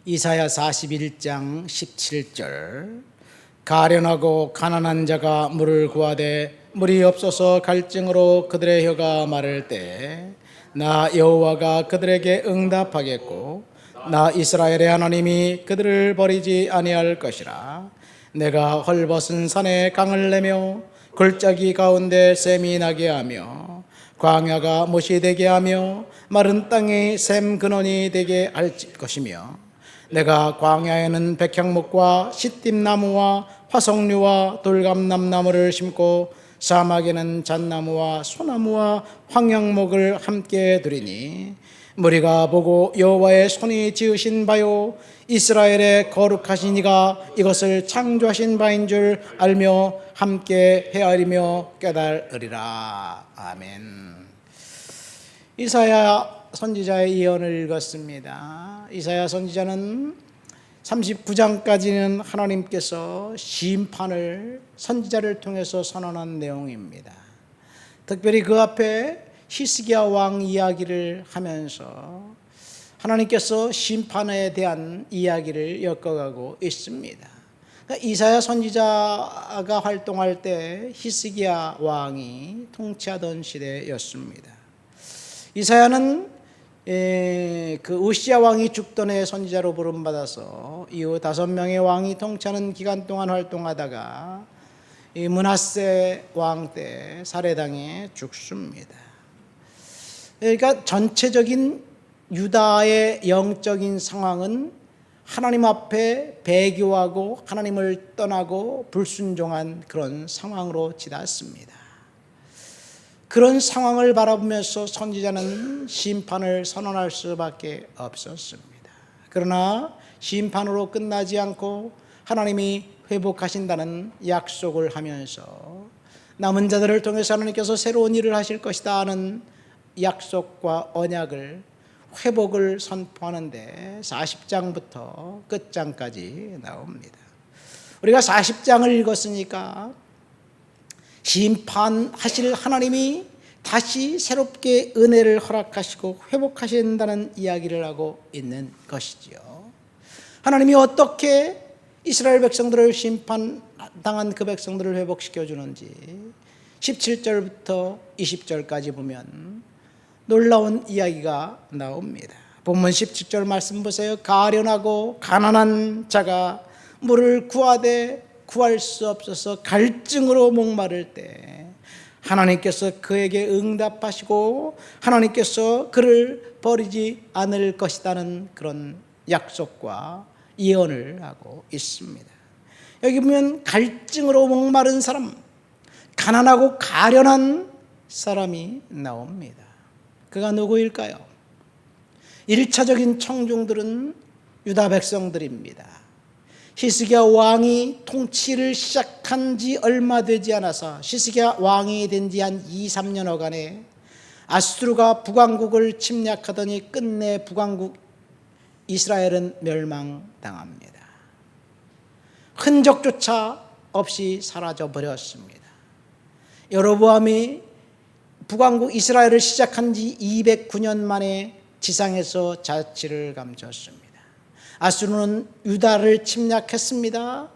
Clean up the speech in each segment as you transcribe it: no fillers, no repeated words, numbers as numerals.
이사야 41장 17절. 가련하고 가난한 자가 물을 구하되 물이 없어서 갈증으로 그들의 혀가 마를 때 나 여호와가 그들에게 응답하겠고 나 이스라엘의 하나님이 그들을 버리지 아니할 것이라. 내가 헐벗은 산에 강을 내며 골짜기 가운데 샘이 나게 하며 광야가 못이 되게 하며 마른 땅이 샘 근원이 되게 할 것이며 내가 광야에는 백향목과 시띠나무와 화석류와 돌감남나무를 심고 사막에는 잣나무와 소나무와 황양목을 함께 두리니 무리가 보고 여호와의 손이 지으신 바요 이스라엘의 거룩하신 이가 이것을 창조하신 바인 줄 알며 함께 헤아리며 깨달으리라. 아멘. 이사야 선지자의 예언을 읽었습니다. 이사야 선지자는 39장까지는 하나님께서 심판을 선지자를 통해서 선언한 내용입니다. 특별히 그 앞에 히스기야 왕 이야기를 하면서 하나님께서 심판에 대한 이야기를 엮어가고 있습니다. 그러니까 이사야 선지자가 활동할 때 히스기야 왕이 통치하던 시대였습니다. 이사야는 그 우시야 왕이 죽던 해 선지자로 부름받아서 이후 5명의 왕이 통치하는 기간 동안 활동하다가 이 므낫세 왕 때 살해당해 죽습니다. 그러니까 전체적인 유다의 영적인 상황은 하나님 앞에 배교하고 하나님을 떠나고 불순종한 그런 상황으로 치닫습니다. 그런 상황을 바라보면서 선지자는 심판을 선언할 수밖에 없었습니다. 그러나 심판으로 끝나지 않고 하나님이 회복하신다는 약속을 하면서 남은 자들을 통해서 하나님께서 새로운 일을 하실 것이다 하는 약속과 언약을 회복을 선포하는데 40장부터 끝장까지 나옵니다. 우리가 40장을 읽었으니까 심판하실 하나님이 다시 새롭게 은혜를 허락하시고 회복하신다는 이야기를 하고 있는 것이지요. 하나님이 어떻게 이스라엘 백성들을 심판당한 그 백성들을 회복시켜 주는지 17절부터 20절까지 보면 놀라운 이야기가 나옵니다. 본문 17절 말씀 보세요. 가련하고 가난한 자가 물을 구하되 구할 수 없어서 갈증으로 목마를 때 하나님께서 그에게 응답하시고 하나님께서 그를 버리지 않을 것이라는 그런 약속과 예언을 하고 있습니다. 여기 보면 갈증으로 목마른 사람, 가난하고 가련한 사람이 나옵니다. 그가 누구일까요? 1차적인 청중들은 유다 백성들입니다. 히스기야 왕이 통치를 시작한 지 얼마 되지 않아서 히스기야 왕이 된 지 한 2-3년여간에 아수르가 북왕국을 침략하더니 끝내 북왕국 이스라엘은 멸망당합니다. 흔적조차 없이 사라져버렸습니다. 여로보암이 북왕국 이스라엘을 시작한 지 209년 만에 지상에서 자치를 감췄습니다. 아수르는 유다를 침략했습니다.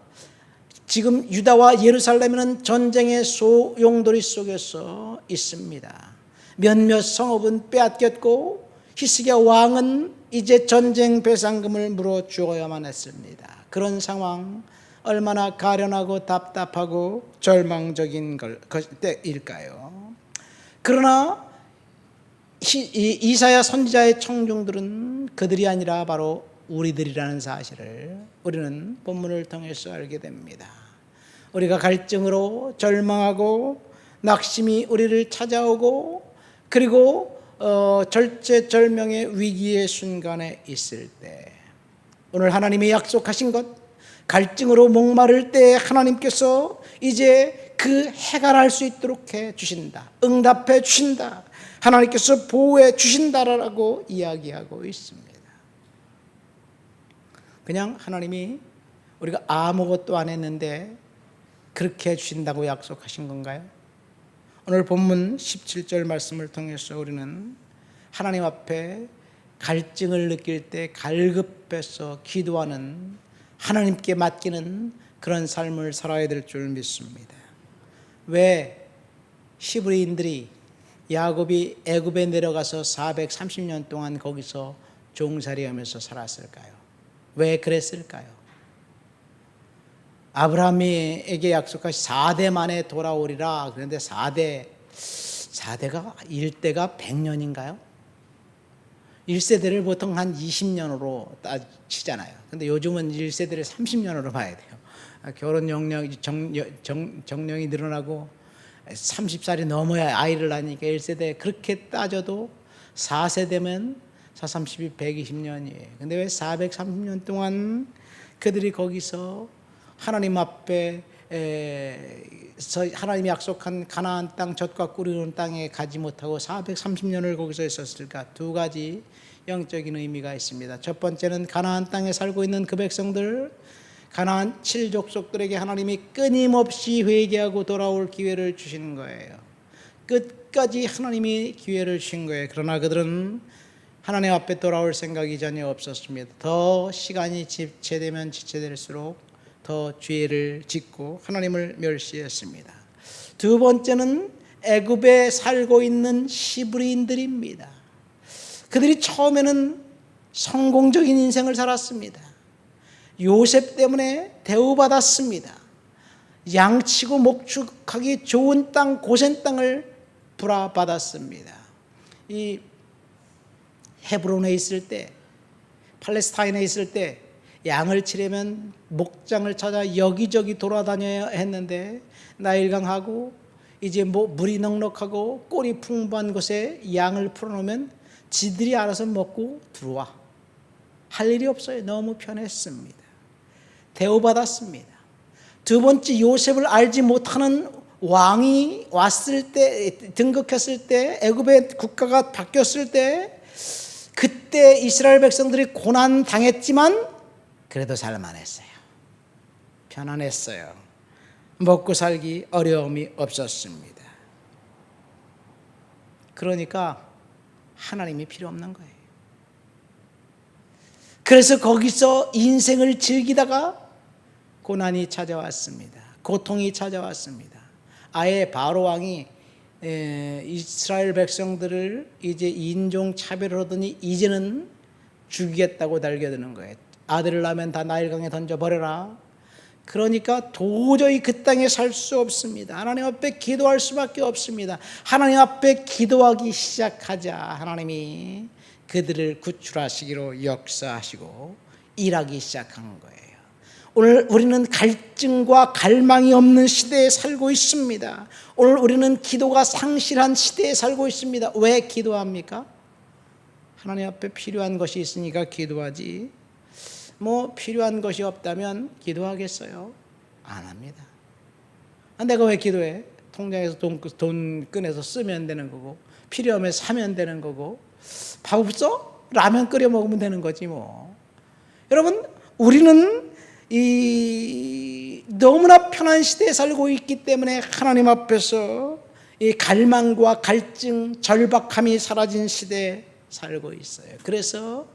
지금 유다와 예루살렘은 전쟁의 소용돌이 속에서 있습니다. 몇몇 성읍은 빼앗겼고 히스기야 왕은 이제 전쟁 배상금을 물어 주어야만 했습니다. 그런 상황, 얼마나 가련하고 답답하고 절망적인 때일까요? 그러나 이사야 선지자의 청중들은 그들이 아니라 바로 우리들이라는 사실을 우리는 본문을 통해서 알게 됩니다. 우리가 갈증으로 절망하고 낙심이 우리를 찾아오고 그리고 절체절명의 위기의 순간에 있을 때 오늘 하나님이 약속하신 것, 갈증으로 목마를 때 하나님께서 이제 그 해결할 수 있도록 해 주신다, 응답해 주신다, 하나님께서 보호해 주신다라고 이야기하고 있습니다. 그냥 하나님이 우리가 아무것도 안 했는데 그렇게 해주신다고 약속하신 건가요? 오늘 본문 17절 말씀을 통해서 우리는 하나님 앞에 갈증을 느낄 때 갈급해서 기도하는, 하나님께 맡기는 그런 삶을 살아야 될 줄 믿습니다. 왜 히브리인들이, 야곱이 애굽에 내려가서 430년 동안 거기서 종살이하면서 살았을까요? 왜 그랬을까요? 아브라함에게 약속하신 4대 만에 돌아오리라. 그런데 4대가 1대가 100년인가요? 1세대를 보통 한 20년으로 치잖아요. 근데 요즘은 1세대를 30년으로 봐야 돼요. 결혼 정령이 늘어나고 30살이 넘어야 아이를 낳으니까 1세대, 그렇게 따져도 4세대면 430이 120년이에요. 근데 왜 430년 동안 그들이 거기서 하나님 앞에 하나님이 약속한 가나안 땅, 젖과 꿀이 흐르는 땅에 가지 못하고 430년을 거기서 있었을까? 두 가지 영적인 의미가 있습니다. 첫 번째는 가나안 땅에 살고 있는 그 백성들, 가나안 7족속들에게 하나님이 끊임없이 회개하고 돌아올 기회를 주시는 거예요. 끝까지 하나님이 기회를 주신 거예요. 그러나 그들은 하나님 앞에 돌아올 생각이 전혀 없었습니다. 더 시간이 지체되면 지체될수록 더 죄를 짓고 하나님을 멸시했습니다. 두 번째는 애굽에 살고 있는 히브리인들입니다. 그들이 처음에는 성공적인 인생을 살았습니다. 요셉 때문에 대우받았습니다. 양치고 목축하기 좋은 땅, 고센 땅을 불화받았습니다. 이 헤브론에 있을 때, 팔레스타인에 있을 때 양을 치려면 목장을 찾아 여기저기 돌아다녀야 했는데, 나일강하고 이제 물이 넉넉하고 꼴이 풍부한 곳에 양을 풀어놓으면 지들이 알아서 먹고 들어와. 할 일이 없어요. 너무 편했습니다. 대우받았습니다. 두 번째, 요셉을 알지 못하는 왕이 왔을 때, 등극했을 때, 애굽의 국가가 바뀌었을 때, 그때 이스라엘 백성들이 고난 당했지만 그래도 살만했어요. 편안했어요. 먹고 살기 어려움이 없었습니다. 그러니까 하나님이 필요 없는 거예요. 그래서 거기서 인생을 즐기다가 고난이 찾아왔습니다. 고통이 찾아왔습니다. 아예 바로 왕이 이스라엘 백성들을 이제 인종 차별을 하더니 이제는 죽이겠다고 달겨드는 거예요. 아들을 낳으면 다 나일강에 던져버려라. 그러니까 도저히 그 땅에 살 수 없습니다. 하나님 앞에 기도할 수밖에 없습니다. 하나님 앞에 기도하기 시작하자 하나님이 그들을 구출하시기로 역사하시고 일하기 시작한 거예요. 오늘 우리는 갈증과 갈망이 없는 시대에 살고 있습니다. 오늘 우리는 기도가 상실한 시대에 살고 있습니다. 왜 기도합니까? 하나님 앞에 필요한 것이 있으니까 기도하지. 필요한 것이 없다면 기도하겠어요? 안 합니다. 내가 왜 기도해? 통장에서 돈 꺼내서 쓰면 되는 거고, 필요하면 사면 되는 거고, 밥 없어? 라면 끓여 먹으면 되는 거지 뭐. 여러분, 우리는 너무나 편한 시대에 살고 있기 때문에 하나님 앞에서 이 갈망과 갈증, 절박함이 사라진 시대에 살고 있어요. 그래서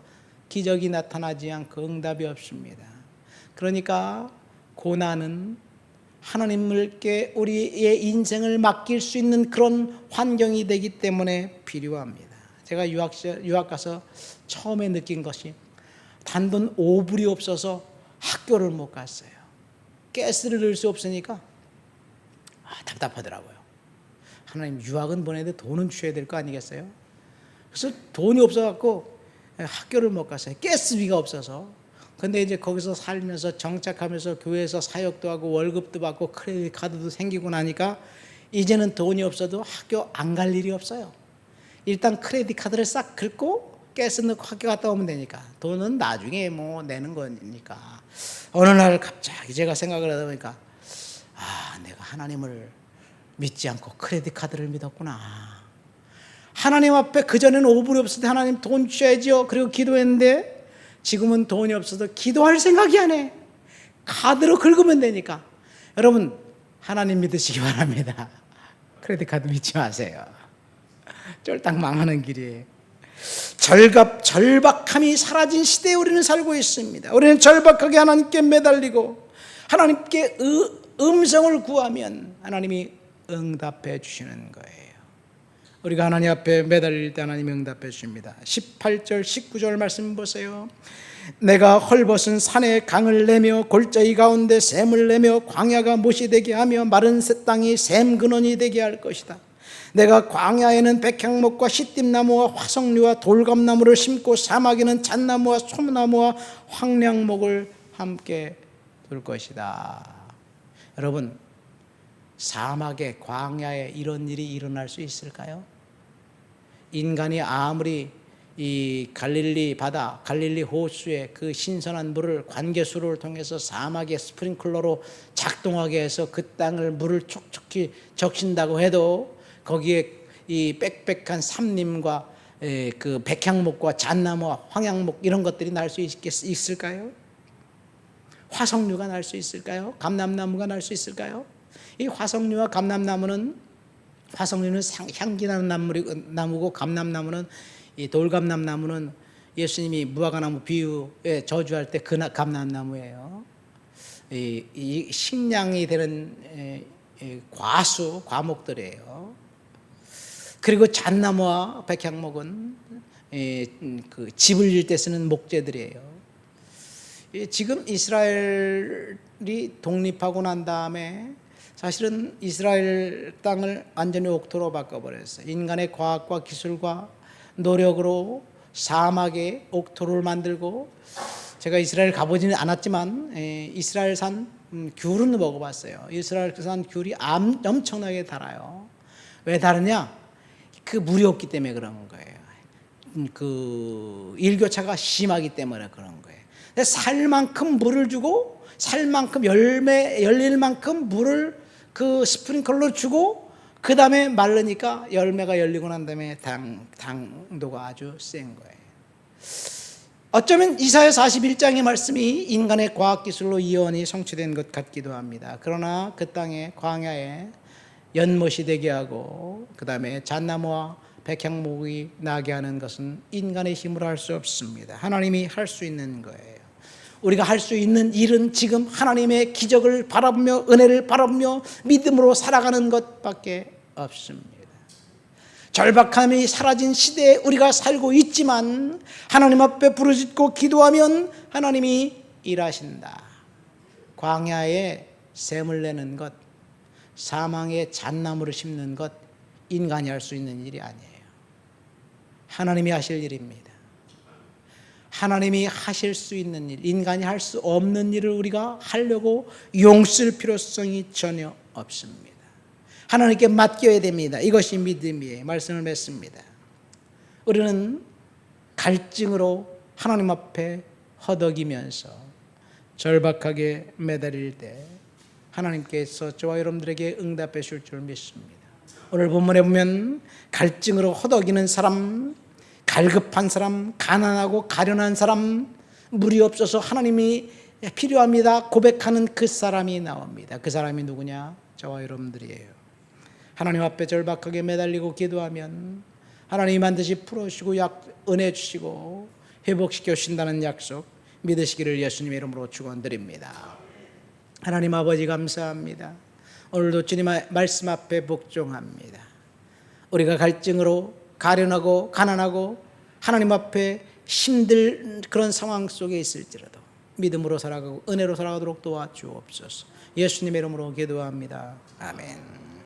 기적이 나타나지 않고 응답이 없습니다. 그러니까 고난은 하나님께 우리의 인생을 맡길 수 있는 그런 환경이 되기 때문에 필요합니다. 제가 유학 가서 처음에 느낀 것이 단돈 5불이 없어서 학교를 못 갔어요. 가스를 넣을 수 없으니까 답답하더라고요. 하나님, 유학은 보내는데 돈은 주셔야 될 거 아니겠어요? 그래서 돈이 없어갖고 학교를 못 갔어요. 가스비가 없어서. 근데 이제 거기서 살면서 정착하면서 교회에서 사역도 하고 월급도 받고 크레딧 카드도 생기고 나니까 이제는 돈이 없어도 학교 안 갈 일이 없어요. 일단 크레딧 카드를 싹 긁고 가스 넣고 학교 갔다 오면 되니까, 돈은 나중에 내는 거니까. 어느 날 갑자기 제가 생각을 하다 보니까 내가 하나님을 믿지 않고 크레딧 카드를 믿었구나. 하나님 앞에 그전에는 5불이 없을 때 하나님 돈 주셔야죠. 그리고 기도했는데 지금은 돈이 없어서 기도할 생각이 안 해. 카드로 긁으면 되니까. 여러분, 하나님 믿으시기 바랍니다. 크레딧 카드 믿지 마세요. 쫄딱 망하는 길이에요. 절박함이 사라진 시대에 우리는 살고 있습니다. 우리는 절박하게 하나님께 매달리고 하나님께 음성을 구하면 하나님이 응답해 주시는 거예요. 우리가 하나님 앞에 매달릴 때 하나님이 응답해 주십니다. 18절 19절 말씀 보세요. 내가 헐벗은 산에 강을 내며 골짜기 가운데 샘을 내며 광야가 못이 되게 하며 마른 땅이 샘 근원이 되게 할 것이다. 내가 광야에는 백향목과 시띠나무와 화석류와 돌감나무를 심고 사막에는 잣나무와 소나무와 황량목을 함께 둘 것이다. 여러분, 사막에 광야에 이런 일이 일어날 수 있을까요? 인간이 아무리 이 갈릴리 바다, 갈릴리 호수의 그 신선한 물을 관계수로를 통해서 사막의 스프링클러로 작동하게 해서 그 땅을 물을 촉촉히 적신다고 해도 거기에 이 빽빽한 삼림과 그 백향목과 잣나무와 황양목 이런 것들이 날 수 있을까요? 화석류가 날 수 있을까요? 감람나무가 날 수 있을까요? 이 화석류와 감람나무는 화석류는 향기 나는 나무고 감람나무는 이 돌감람나무는 예수님이 무화과나무 비유에 저주할 때 그 감람나무예요. 이 식량이 되는 과목들이에요. 그리고 잣나무와 백향목은 그 집을 질 때 쓰는 목재들이에요. 지금 이스라엘이 독립하고 난 다음에 사실은 이스라엘 땅을 완전히 옥토로 바꿔버렸어요. 인간의 과학과 기술과 노력으로 사막에 옥토를 만들고, 제가 이스라엘 가보지는 않았지만 이스라엘산 귤은 먹어봤어요. 이스라엘산 귤이 엄청나게 달아요. 왜 다르냐? 그 물이 없기 때문에 그런 거예요. 그 일교차가 심하기 때문에 그런 거예요. 살 만큼 물을 주고 살 만큼 열릴 만큼 물을 그 스프링클러로 주고 그 다음에 마르니까 열매가 열리고 난 다음에 당도가 아주 센 거예요. 어쩌면 이사야 41장의 말씀이 인간의 과학기술로 예언이 성취된 것 같기도 합니다. 그러나 그 땅에 광야에 연못이 되게 하고 그 다음에 잣나무와 백향목이 나게 하는 것은 인간의 힘으로 할 수 없습니다. 하나님이 할 수 있는 거예요. 우리가 할 수 있는 일은 지금 하나님의 기적을 바라보며 은혜를 바라보며 믿음으로 살아가는 것밖에 없습니다. 절박함이 사라진 시대에 우리가 살고 있지만 하나님 앞에 부르짖고 기도하면 하나님이 일하신다. 광야에 샘을 내는 것, 사망에 잣나무를 심는 것, 인간이 할 수 있는 일이 아니에요. 하나님이 하실 일입니다. 하나님이 하실 수 있는 일, 인간이 할 수 없는 일을 우리가 하려고 용쓸 필요성이 전혀 없습니다. 하나님께 맡겨야 됩니다. 이것이 믿음이에요. 말씀을 맺습니다. 우리는 갈증으로 하나님 앞에 허덕이면서 절박하게 매달릴 때 하나님께서 저와 여러분들에게 응답해 주실 줄 믿습니다. 오늘 본문에 보면 갈증으로 허덕이는 사람, 갈급한 사람, 가난하고 가련한 사람, 물이 없어서 하나님이 필요합니다 고백하는 그 사람이 나옵니다. 그 사람이 누구냐? 저와 여러분들이에요. 하나님 앞에 절박하게 매달리고 기도하면 하나님이 반드시 풀어주시고 은혜 주시고 회복시켜 주신다는 약속 믿으시기를 예수님의 이름으로 축원드립니다. 하나님 아버지 감사합니다. 오늘도 주님의 말씀 앞에 복종합니다. 우리가 갈증으로 가련하고 가난하고 하나님 앞에 힘들 그런 상황 속에 있을지라도 믿음으로 살아가고 은혜로 살아가도록 도와주옵소서. 예수님의 이름으로 기도합니다. 아멘.